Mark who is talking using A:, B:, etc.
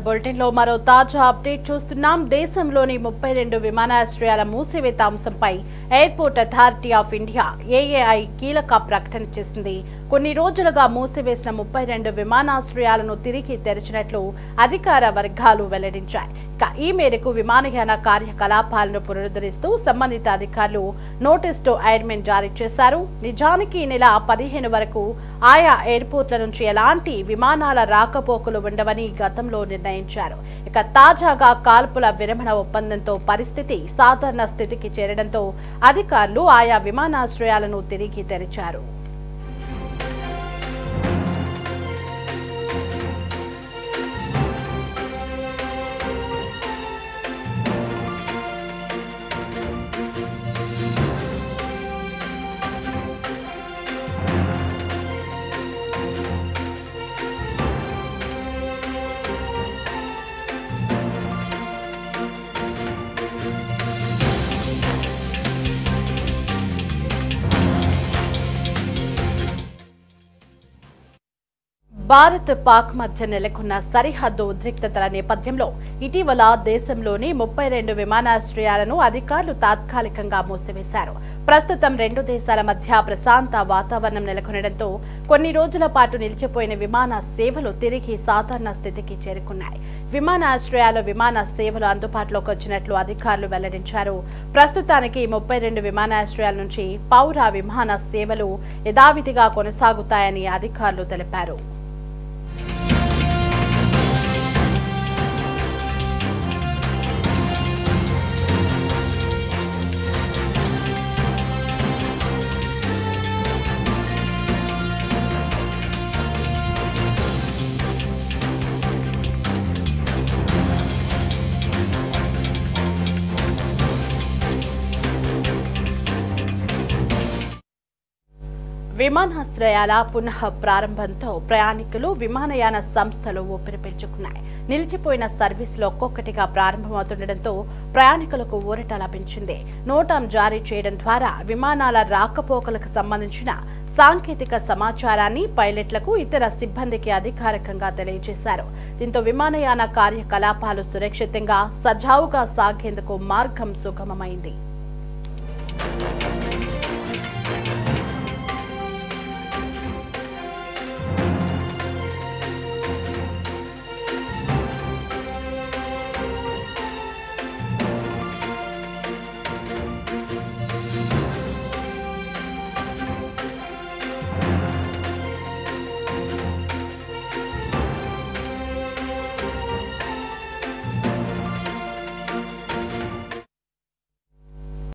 A: Bulletin లో మరో తాజా అప్డేట్ చూస్తున్నాం. దేశంలోని 32 విమానాశ్రయాల మూసివేత అంశంపై airport authority of India AAI కీలక ప్రకటన చేసింది. కొన్ని రోజులుగా మూసివేసిన 32 విమానాశ్రయాలను తిరిగి తెరిచినట్లు అధికార వర్గాలు వెల్లడించాయి. ఈ మేరకు విమానయాన కార్యకలాపాలను పునరుద్ధరిస్తూ సంబంధిత అధికారులు నోటీస్ టు ఎయిర్మెన్ జారీ చేశారు. నిజానికి ఈ నెల 15 వరకు ఆయా ఎయిర్పోర్ట్ల నుంచి ఎలాంటి విమానాల రాకపోకలు ఉండవని గతంలో నిర్ణయించారు. తాజాగా కాల్పుల విరమణ ఒప్పందంతో పరిస్థితి సాధారణ స్థితికి చేరడంతో అధికారులు ఆయా విమానాశ్రయాలను తిరిగి తెరిచారు. భారత్ పాక్ మధ్య నెలకొన్న సరిహద్దు ఉద్రిక్తతల నేపథ్యంలో ఇటీవల దేశంలోని 32 విమానాశ్రయాలను అధికారులు తాత్కాలికంగా మూసివేశారు. ప్రస్తుతం రెండు దేశాల మధ్య ప్రశాంత వాతావరణం నెలకొనడంతో కొన్ని రోజుల పాటు నిలిచిపోయిన విమాన సేవలు తిరిగి సాధారణ స్థితికి చేరుకున్నాయి. విమానాశ్రయాలు విమాన సేవలు అందుబాటులోకి వచ్చినట్లు అధికారులు వెల్లడించారు. ప్రస్తుతానికి 32 విమానాశ్రయాల నుంచి పౌర విమాన సేవలు యథావిధిగా కొనసాగుతాయని అధికారులు తెలిపారు. విమానాశ్రయాల పునః ప్రారంభంతో ప్రయాణికులు విమానయాన సంస్థలు ఊపిరి పీల్చుకున్నాయి. నిలిచిపోయిన సర్వీసులు ఒక్కొక్కటిగా ప్రారంభమవుతుండటంతో ప్రయాణికులకు ఊరట లభించింది. నోటం జారీ చేయడం ద్వారా విమానాల రాకపోకలకు సంబంధించిన సాంకేతిక సమాచారాన్ని పైలట్లకు ఇతర సిబ్బందికి అధికారికంగా తెలియజేశారు. దీంతో విమానయాన కార్యకలాపాలు సురక్షితంగా సజావుగా సాగేందుకు మార్గం సుగమమైంది.